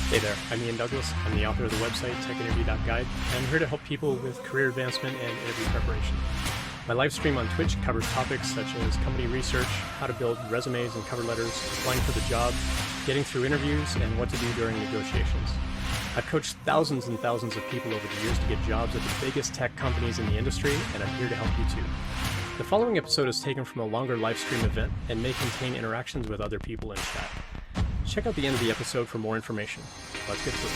Hey there, I'm Ian Douglas. I'm the author of the website techinterview.guide, and I'm here to help people with career advancement and interview preparation. My live stream on Twitch covers topics such as company research, how to build resumes and cover letters, applying for the job, getting through interviews, and what to do during negotiations. I've coached thousands and thousands of people over the years to get jobs at the biggest tech companies in the industry, and I'm here to help you too. The following episode is taken from a longer live stream event and may contain interactions with other people in chat. Check out the end of the episode for more information. Let's get to it.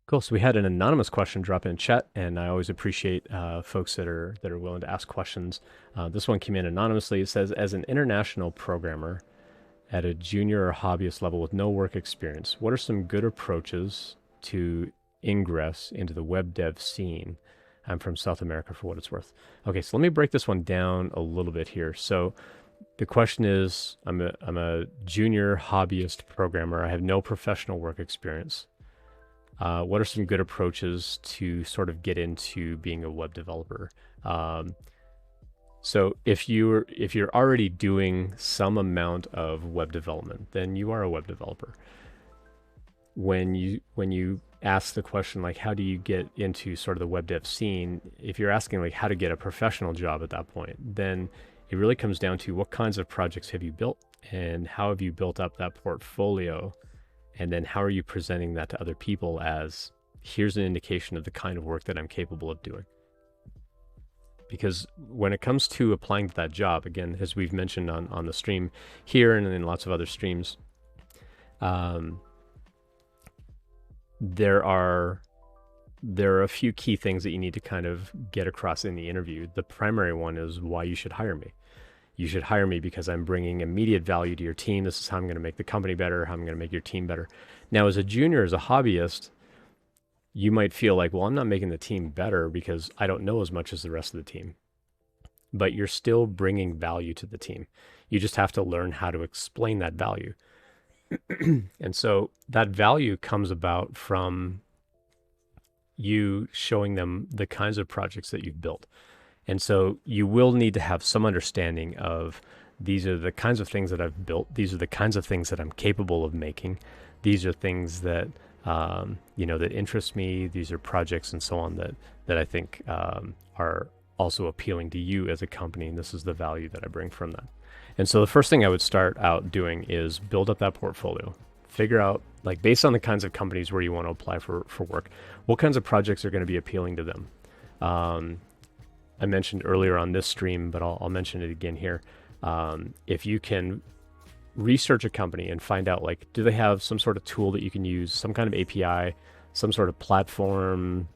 Cool. So we had an anonymous question drop in chat, and I always appreciate folks that are willing to ask questions. This one came in anonymously. It says, as an international programmer at a junior or hobbyist level with no work experience, what are some good approaches to ingress into the web dev scene? I'm from South America, for what it's worth. Okay, so let me break this one down a little bit here. So the question is, I'm a junior hobbyist programmer. I have no professional work experience. What are some good approaches to sort of get into being a web developer? So if you're already doing some amount of web development, then you are a web developer. When you ask the question, like, how do you get into sort of the web dev scene? If you're asking like how to get a professional job at that point, then it really comes down to what kinds of projects have you built and how have you built up that portfolio? And then how are you presenting that to other people as, here's an indication of the kind of work that I'm capable of doing? Because when it comes to applying to that job, again, as we've mentioned on the stream here and in lots of other streams, there are a few key things that you need to kind of get across in the interview. The primary one is why you should hire me. You should hire me because I'm bringing immediate value to your team. This is how I'm going to make the company better, how I'm going to make your team better. Now, as a junior, as a hobbyist, you might feel like, well, I'm not making the team better because I don't know as much as the rest of the team. But you're still bringing value to the team. You just have to learn how to explain that value. And so that value comes about from you showing them the kinds of projects that you've built. And so you will need to have some understanding of, these are the kinds of things that I've built. These are the kinds of things that I'm capable of making. These are things that, that interest me. These are projects and so on that I think are also appealing to you as a company. And this is the value that I bring from that. And so the first thing I would start out doing is build up that portfolio. Figure out, like, based on the kinds of companies where you want to apply for work, what kinds of projects are going to be appealing to them. I mentioned earlier on this stream, but I'll mention it again here. If you can research a company and find out, like, do they have some sort of tool that you can use, some kind of API, some sort of platform,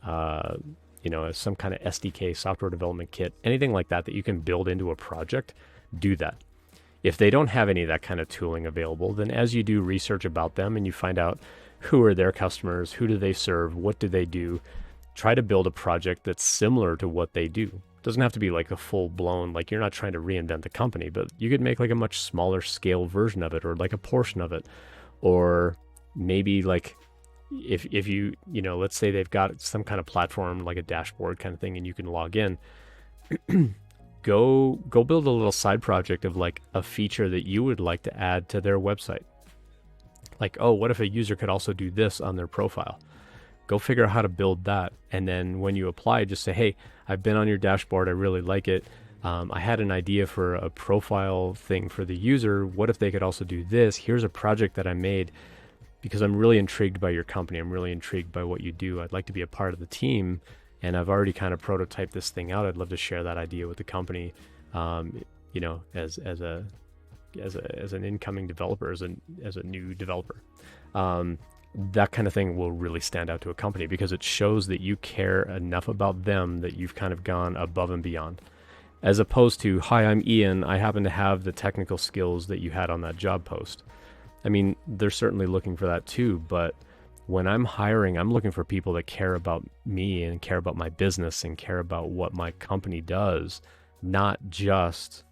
some kind of SDK, software development kit, anything like that you can build into a project, do that. If they don't have any of that kind of tooling available, then as you do research about them and you find out who are their customers, who do they serve, what do they do, try to build a project that's similar to what they do. It doesn't have to be like a full-blown, like, you're not trying to reinvent the company, but you could make like a much smaller scale version of it, or like a portion of it. Or maybe like if you let's say they've got some kind of platform like a dashboard kind of thing and you can log in, go build a little side project of like a feature that you would like to add to their website. Like, oh, what if a user could also do this on their profile? Go figure out how to build that. And then when you apply, just say, hey, I've been on your dashboard. I really like it. I had an idea for a profile thing for the user. What if they could also do this? Here's a project that I made because I'm really intrigued by your company. I'm really intrigued by what you do. I'd like to be a part of the team. And I've already kind of prototyped this thing out. I'd love to share that idea with the company, as an incoming developer, as a new developer. That kind of thing will really stand out to a company because it shows that you care enough about them that you've kind of gone above and beyond. As opposed to, hi, I'm Ian. I happen to have the technical skills that you had on that job post. I mean, they're certainly looking for that too, but when I'm hiring, I'm looking for people that care about me and care about my business and care about what my company does, not just,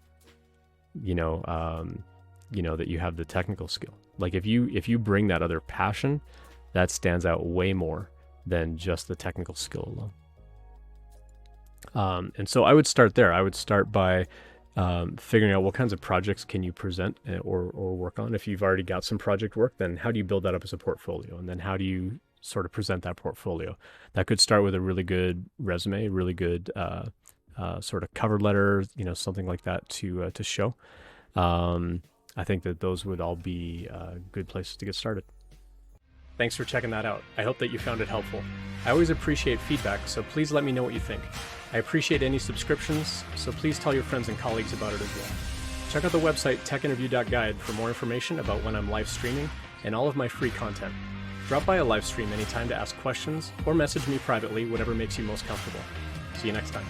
that you have the technical skill. Like if you bring that other passion, that stands out way more than just the technical skill alone. And so I would start there. I would start by figuring out what kinds of projects can you present or work on. If you've already got some project work, then how do you build that up as a portfolio? And then how do you sort of present that portfolio? That could start with a really good resume, really good sort of cover letter, something like that to show. I think that those would all be good places to get started. Thanks for checking that out. I hope that you found it helpful. I always appreciate feedback, so please let me know what you think. I appreciate any subscriptions, so please tell your friends and colleagues about it as well. Check out the website techinterview.guide for more information about when I'm live streaming and all of my free content. Drop by a live stream anytime to ask questions or message me privately, whatever makes you most comfortable. See you next time.